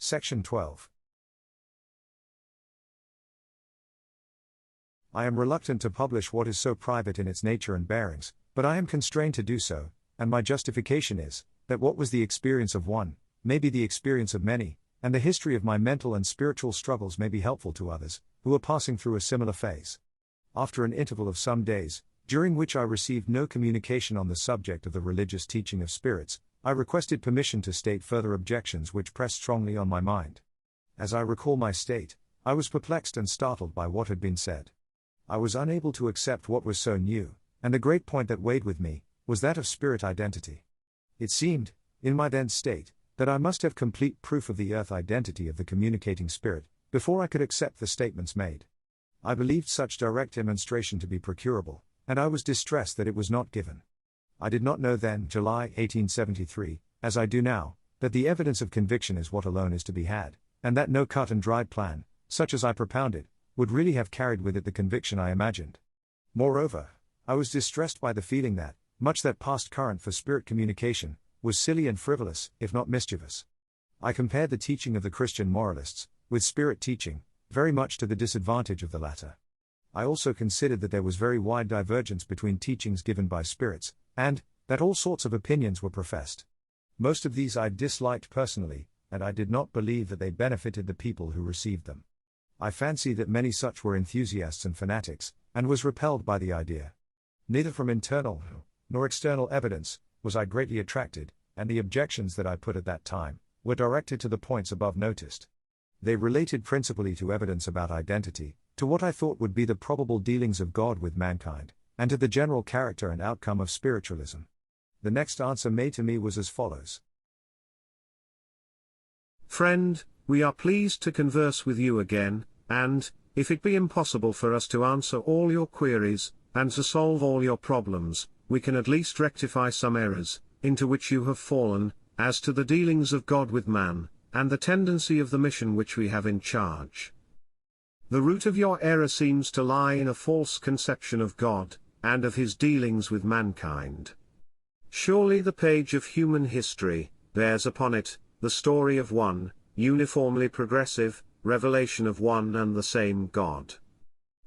Section 12. I am reluctant to publish what is so private in its nature and bearings, but I am constrained to do so, and my justification is, that what was the experience of one, may be the experience of many, and the history of my mental and spiritual struggles may be helpful to others, who are passing through a similar phase. After an interval of some days, during which I received no communication on the subject of the religious teaching of spirits, I requested permission to state further objections which pressed strongly on my mind. As I recall my state, I was perplexed and startled by what had been said. I was unable to accept what was so new, and the great point that weighed with me was that of spirit identity. It seemed, in my then state, that I must have complete proof of the earth identity of the communicating spirit, before I could accept the statements made. I believed such direct demonstration to be procurable, and I was distressed that it was not given. I did not know then, July 1873, as I do now, that the evidence of conviction is what alone is to be had, and that no cut and dried plan, such as I propounded, would really have carried with it the conviction I imagined. Moreover, I was distressed by the feeling that, much that passed current for spirit communication, was silly and frivolous, if not mischievous. I compared the teaching of the Christian moralists, with spirit teaching, very much to the disadvantage of the latter. I also considered that there was very wide divergence between teachings given by spirits, and that all sorts of opinions were professed. Most of these I disliked personally, and I did not believe that they benefited the people who received them. I fancy that many such were enthusiasts and fanatics, and was repelled by the idea. Neither from internal nor external evidence was I greatly attracted, and the objections that I put at that time were directed to the points above noticed. They related principally to evidence about identity, to what I thought would be the probable dealings of God with mankind, and to the general character and outcome of spiritualism. The next answer made to me was as follows. Friend, we are pleased to converse with you again, and, if it be impossible for us to answer all your queries, and to solve all your problems, we can at least rectify some errors, into which you have fallen, as to the dealings of God with man, and the tendency of the mission which we have in charge. The root of your error seems to lie in a false conception of God, and of his dealings with mankind. Surely the page of human history bears upon it the story of one, uniformly progressive, revelation of one and the same God.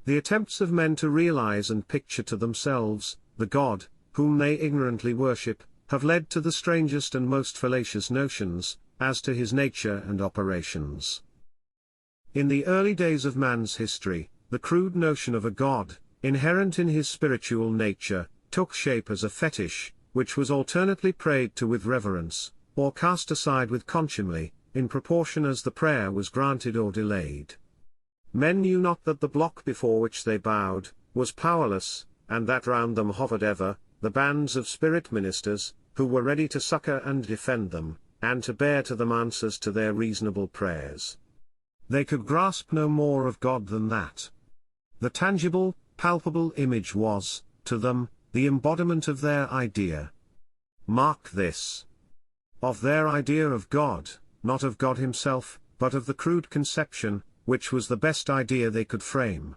The attempts of men to realize and picture to themselves the God, whom they ignorantly worship, have led to the strangest and most fallacious notions, as to his nature and operations. In the early days of man's history, the crude notion of a God, inherent in his spiritual nature, took shape as a fetish, which was alternately prayed to with reverence, or cast aside with contumely, in proportion as the prayer was granted or delayed. Men knew not that the block before which they bowed was powerless, and that round them hovered ever the bands of spirit ministers, who were ready to succor and defend them, and to bear to them answers to their reasonable prayers. They could grasp no more of God than that. The tangible, palpable image was, to them, the embodiment of their idea. Mark this. Of their idea of God, not of God himself, but of the crude conception, which was the best idea they could frame.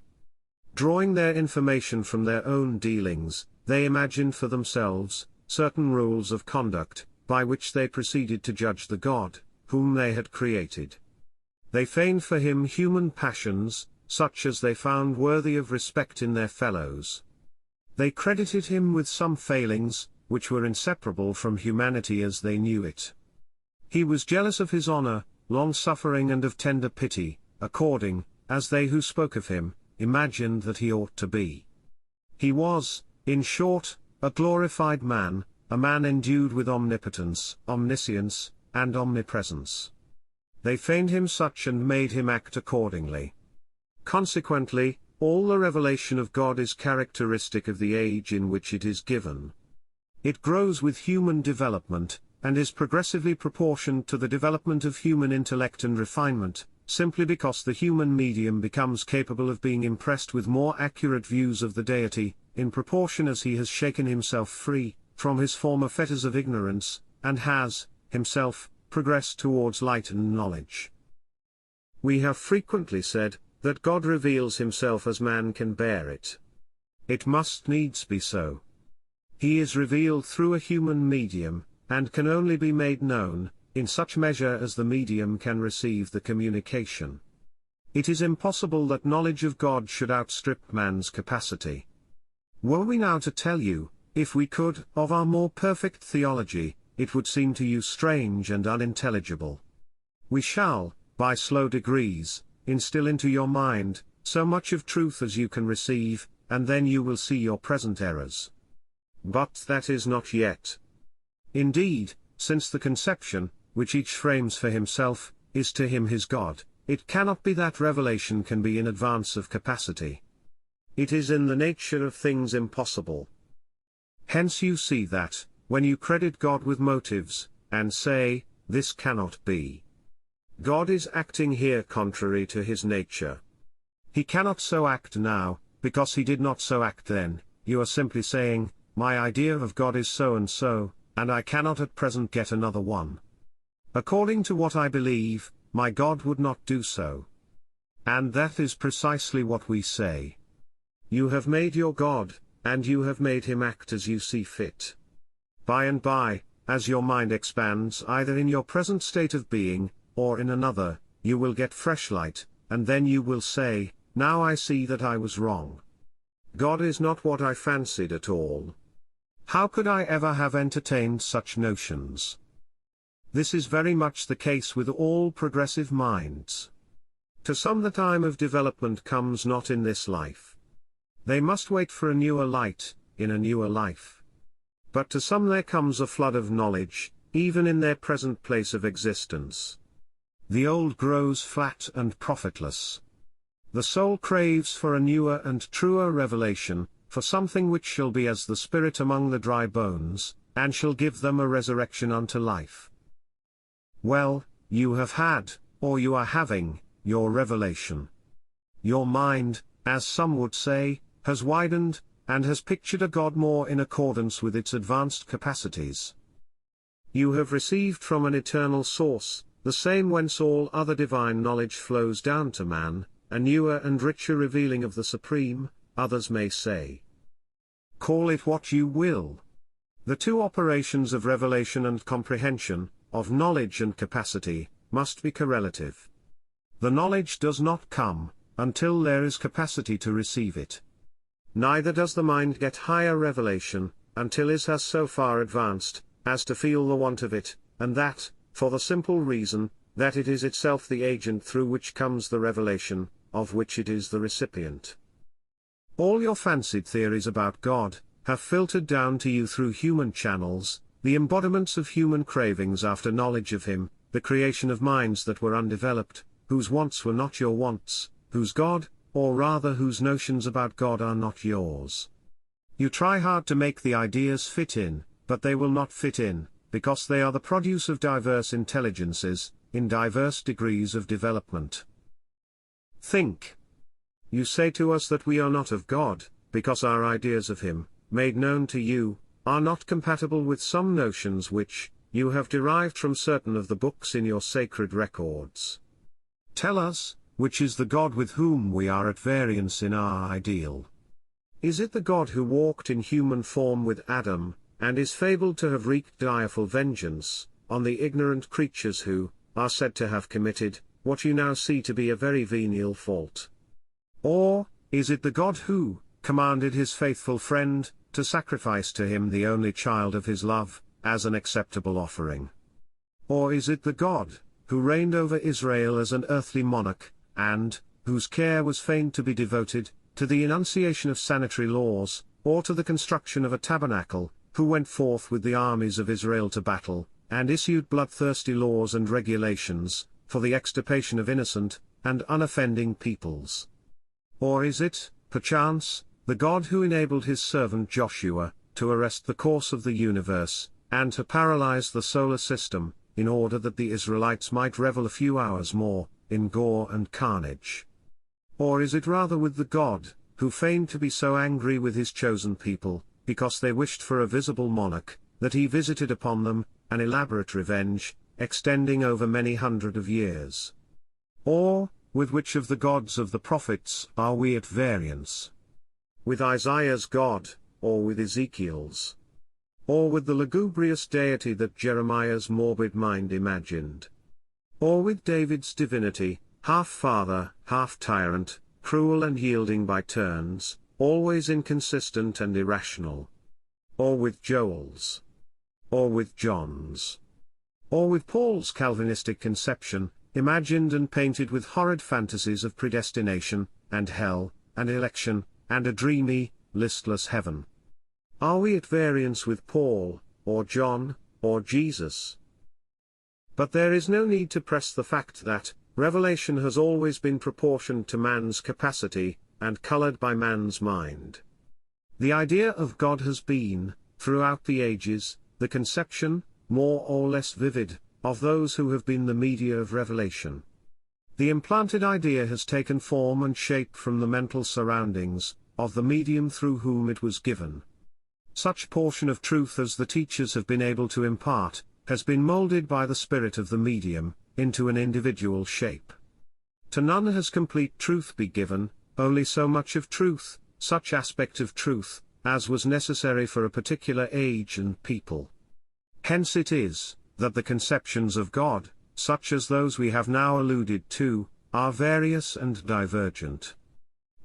Drawing their information from their own dealings, they imagined for themselves certain rules of conduct, by which they proceeded to judge the God, whom they had created. They feigned for him human passions, such as they found worthy of respect in their fellows. They credited him with some failings, which were inseparable from humanity as they knew it. He was jealous of his honor, long-suffering and of tender pity, according as they who spoke of him imagined that he ought to be. He was, in short, a glorified man, a man endued with omnipotence, omniscience, and omnipresence. They feigned him such and made him act accordingly. Consequently, all the revelation of God is characteristic of the age in which it is given. It grows with human development, and is progressively proportioned to the development of human intellect and refinement, simply because the human medium becomes capable of being impressed with more accurate views of the deity, in proportion as he has shaken himself free from his former fetters of ignorance, and has, himself, progressed towards light and knowledge. We have frequently said that God reveals himself as man can bear it. It must needs be so. He is revealed through a human medium, and can only be made known in such measure as the medium can receive the communication. It is impossible that knowledge of God should outstrip man's capacity. Were we now to tell you, if we could, of our more perfect theology, it would seem to you strange and unintelligible. We shall, by slow degrees, instill into your mind so much of truth as you can receive, and then you will see your present errors. But that is not yet. Indeed, since the conception, which each frames for himself, is to him his God, it cannot be that revelation can be in advance of capacity. It is in the nature of things impossible. Hence you see that, when you credit God with motives, and say, this cannot be, God is acting here contrary to his nature. He cannot so act now, because he did not so act then. You are simply saying, my idea of God is so, and I cannot at present get another one. According to what I believe, my God would not do so. And that is precisely what we say. You have made your God, and you have made him act as you see fit. By and by, as your mind expands either in your present state of being, or in another, you will get fresh light, and then you will say, now I see that I was wrong. God is not what I fancied at all. How could I ever have entertained such notions? This is very much the case with all progressive minds. To some the time of development comes not in this life. They must wait for a newer light, in a newer life. But to some there comes a flood of knowledge, even in their present place of existence. The old grows flat and profitless. The soul craves for a newer and truer revelation, for something which shall be as the spirit among the dry bones, and shall give them a resurrection unto life. Well, you have had, or you are having, your revelation. Your mind, as some would say, has widened, and has pictured a God more in accordance with its advanced capacities. You have received from an eternal source, the same whence all other divine knowledge flows down to man, a newer and richer revealing of the Supreme, others may say. Call it what you will. The two operations of revelation and comprehension, of knowledge and capacity, must be correlative. The knowledge does not come, until there is capacity to receive it. Neither does the mind get higher revelation, until it has so far advanced, as to feel the want of it, and that, for the simple reason, that it is itself the agent through which comes the revelation, of which it is the recipient. All your fancied theories about God, have filtered down to you through human channels, the embodiments of human cravings after knowledge of him, the creation of minds that were undeveloped, whose wants were not your wants, whose God, or rather whose notions about God are not yours. You try hard to make the ideas fit in, but they will not fit in, because they are the produce of diverse intelligences, in diverse degrees of development. Think. You say to us that we are not of God, because our ideas of him, made known to you, are not compatible with some notions which, you have derived from certain of the books in your sacred records. Tell us, which is the God with whom we are at variance in our ideal? Is it the God who walked in human form with Adam, and is fabled to have wreaked direful vengeance, on the ignorant creatures who, are said to have committed, what you now see to be a very venial fault? Or, is it the God who, commanded his faithful friend, to sacrifice to him the only child of his love, as an acceptable offering? Or is it the God, who reigned over Israel as an earthly monarch, and, whose care was feigned to be devoted, to the enunciation of sanitary laws, or to the construction of a tabernacle, who went forth with the armies of Israel to battle, and issued bloodthirsty laws and regulations, for the extirpation of innocent, and unoffending peoples? Or is it, perchance, the God who enabled his servant Joshua, to arrest the course of the universe, and to paralyze the solar system, in order that the Israelites might revel a few hours more, in gore and carnage? Or is it rather with the God, who feigned to be so angry with his chosen people, because they wished for a visible monarch, that he visited upon them, an elaborate revenge, extending over many hundred of years? Or, with which of the gods of the prophets are we at variance? With Isaiah's God, or with Ezekiel's? or with the lugubrious deity that Jeremiah's morbid mind imagined, or with David's divinity, half father, half tyrant, cruel and yielding by turns, always inconsistent and irrational, or with Joel's, or with John's, or with Paul's Calvinistic conception, imagined and painted with horrid fantasies of predestination, and hell, and election, and a dreamy, listless heaven. Are we at variance with Paul, or John, or Jesus? But there is no need to press the fact that revelation has always been proportioned to man's capacity, and colored by man's mind. The idea of God has been, throughout the ages, the conception, more or less vivid, of those who have been the media of revelation. The implanted idea has taken form and shape from the mental surroundings of the medium through whom it was given. Such portion of truth as the teachers have been able to impart, has been molded by the spirit of the medium, into an individual shape. To none has complete truth been given, only so much of truth, such aspect of truth, as was necessary for a particular age and people. Hence it is, that the conceptions of God, such as those we have now alluded to, are various and divergent.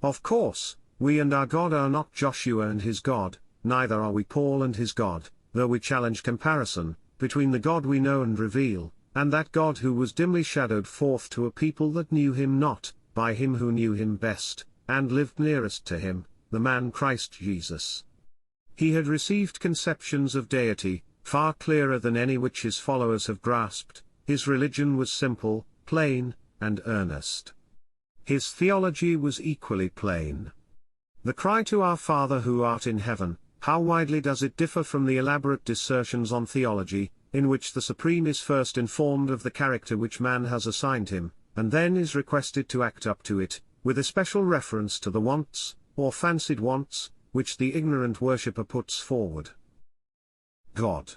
Of course, we and our God are not Joshua and his God, neither are we Paul and his God, though we challenge comparison, between the God we know and reveal, and that God who was dimly shadowed forth to a people that knew him not, by him who knew him best, and lived nearest to him, the man Christ Jesus. He had received conceptions of deity, far clearer than any which his followers have grasped. His religion was simple, plain, and earnest. His theology was equally plain. The cry to our Father who art in heaven, how widely does it differ from the elaborate dissertations on theology, in which the Supreme is first informed of the character which man has assigned him, and then is requested to act up to it, with especial reference to the wants, or fancied wants, which the ignorant worshipper puts forward. God.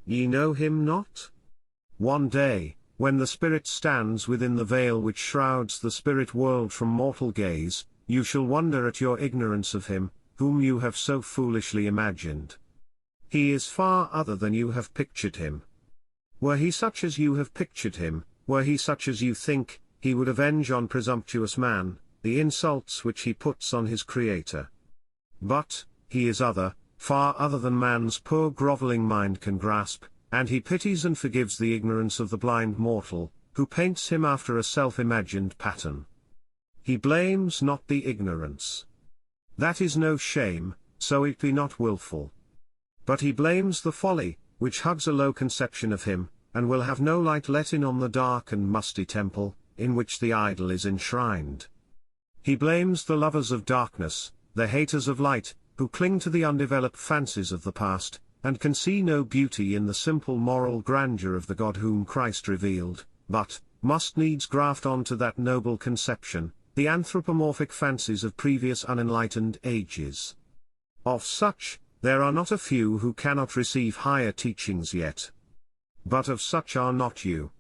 Ye know him not? One day, when the Spirit stands within the veil which shrouds the spirit world from mortal gaze, you shall wonder at your ignorance of him, whom you have so foolishly imagined. He is far other than you have pictured him. Were he such as you have pictured him, were he such as you think, he would avenge on presumptuous man, the insults which he puts on his Creator. But, he is other, far other than man's poor grovelling mind can grasp, and he pities and forgives the ignorance of the blind mortal, who paints him after a self-imagined pattern. He blames not the ignorance. That is no shame, so it be not wilful. But he blames the folly, which hugs a low conception of him, and will have no light let in on the dark and musty temple, in which the idol is enshrined. He blames the lovers of darkness, the haters of light, who cling to the undeveloped fancies of the past, and can see no beauty in the simple moral grandeur of the God whom Christ revealed, but must needs graft on to that noble conception the anthropomorphic fancies of previous unenlightened ages. Of such, there are not a few who cannot receive higher teachings yet. But of such are not you.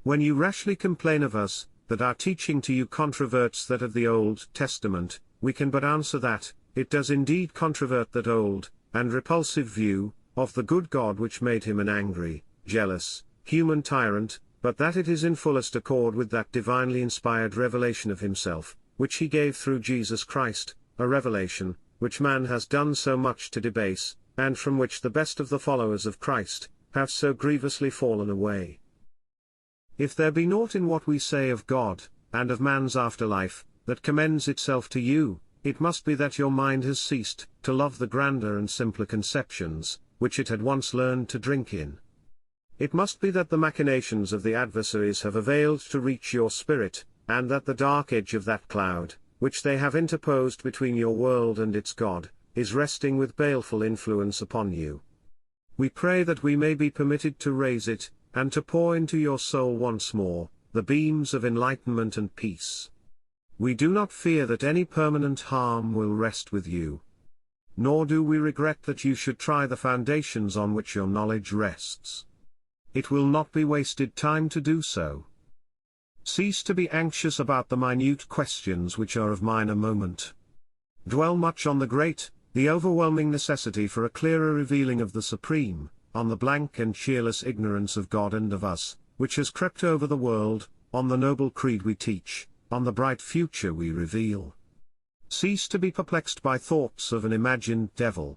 When you rashly complain of us, that our teaching to you controverts that of the Old Testament, we can but answer that, it does indeed controvert that old, and repulsive view, of the good God which made him an angry, jealous, human tyrant, but that it is in fullest accord with that divinely inspired revelation of himself, which he gave through Jesus Christ, a revelation, which man has done so much to debase, and from which the best of the followers of Christ, have so grievously fallen away. If there be naught in what we say of God, and of man's afterlife, that commends itself to you, it must be that your mind has ceased to love the grander and simpler conceptions, which it had once learned to drink in. It must be that the machinations of the adversaries have availed to reach your spirit, and that the dark edge of that cloud, which they have interposed between your world and its God, is resting with baleful influence upon you. We pray that we may be permitted to raise it, and to pour into your soul once more, the beams of enlightenment and peace. We do not fear that any permanent harm will rest with you. Nor do we regret that you should try the foundations on which your knowledge rests. It will not be wasted time to do so. Cease to be anxious about the minute questions which are of minor moment. Dwell much on the great, the overwhelming necessity for a clearer revealing of the Supreme, on the blank and cheerless ignorance of God and of us, which has crept over the world, on the noble creed we teach, on the bright future we reveal. Cease to be perplexed by thoughts of an imagined devil.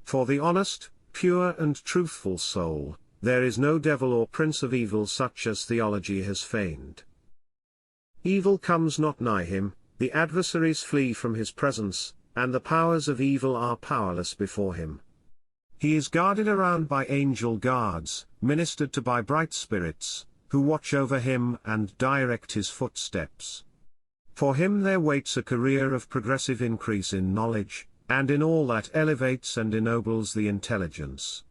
For the honest, pure and truthful soul, there is no devil or prince of evil such as theology has feigned. Evil comes not nigh him, the adversaries flee from his presence, and the powers of evil are powerless before him. He is guarded around by angel guards, ministered to by bright spirits, who watch over him and direct his footsteps. For him there waits a career of progressive increase in knowledge, and in all that elevates and ennobles the intelligence.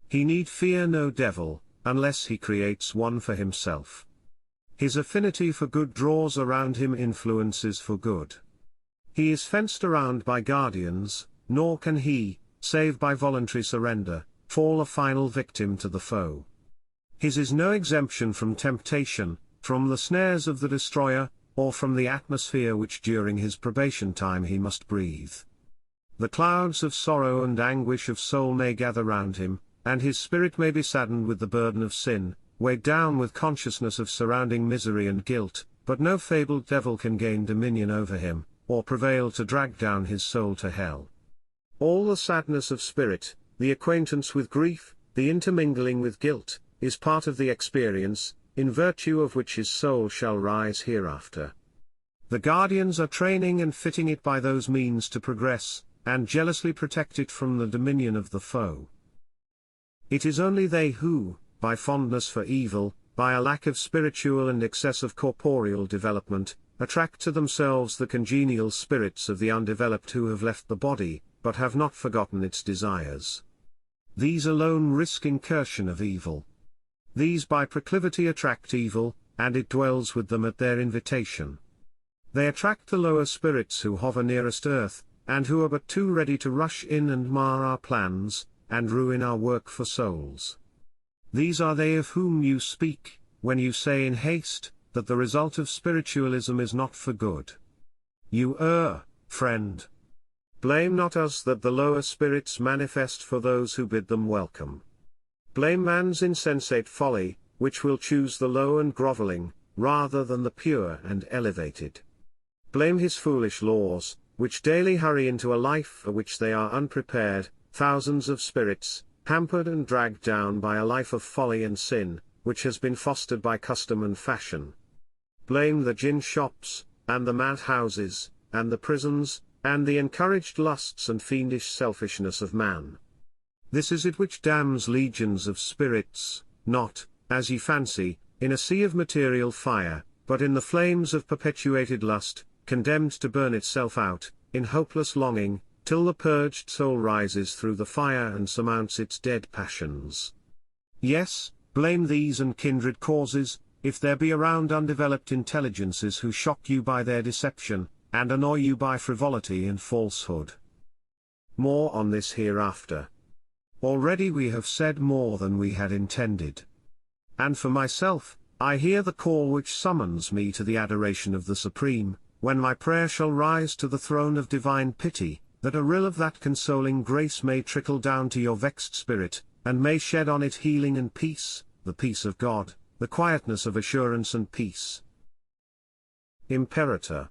He need fear no devil, unless he creates one for himself. His affinity for good draws around him influences for good. He is fenced around by guardians, nor can he, save by voluntary surrender, fall a final victim to the foe. His is no exemption from temptation, from the snares of the destroyer, or from the atmosphere which during his probation time he must breathe. The clouds of sorrow and anguish of soul may gather round him, and his spirit may be saddened with the burden of sin, weighed down with consciousness of surrounding misery and guilt, but no fabled devil can gain dominion over him, or prevail to drag down his soul to hell. All the sadness of spirit, the acquaintance with grief, the intermingling with guilt, is part of the experience, in virtue of which his soul shall rise hereafter. The guardians are training and fitting it by those means to progress, and jealously protect it from the dominion of the foe. It is only they who, by fondness for evil, by a lack of spiritual and excess of corporeal development, attract to themselves the congenial spirits of the undeveloped who have left the body, but have not forgotten its desires. These alone risk incursion of evil. These by proclivity attract evil, and it dwells with them at their invitation. They attract the lower spirits who hover nearest earth, and who are but too ready to rush in and mar our plans, and ruin our work for souls. These are they of whom you speak, when you say in haste, that the result of spiritualism is not for good. You err, friend. Blame not us that the lower spirits manifest for those who bid them welcome. Blame man's insensate folly, which will choose the low and grovelling, rather than the pure and elevated. Blame his foolish laws, which daily hurry into a life for which they are unprepared, thousands of spirits, hampered and dragged down by a life of folly and sin, which has been fostered by custom and fashion. Blame the gin shops, and the madhouses, and the prisons, and the encouraged lusts and fiendish selfishness of man. This is it which damns legions of spirits, not, as ye fancy, in a sea of material fire, but in the flames of perpetuated lust, condemned to burn itself out, in hopeless longing, till the purged soul rises through the fire and surmounts its dead passions. Yes, blame these and kindred causes, if there be around undeveloped intelligences who shock you by their deception, and annoy you by frivolity and falsehood. More on this hereafter. Already we have said more than we had intended. And for myself, I hear the call which summons me to the adoration of the Supreme, when my prayer shall rise to the throne of divine pity, that a rill of that consoling grace may trickle down to your vexed spirit, and may shed on it healing and peace, the peace of God, the quietness of assurance and peace. Imperator.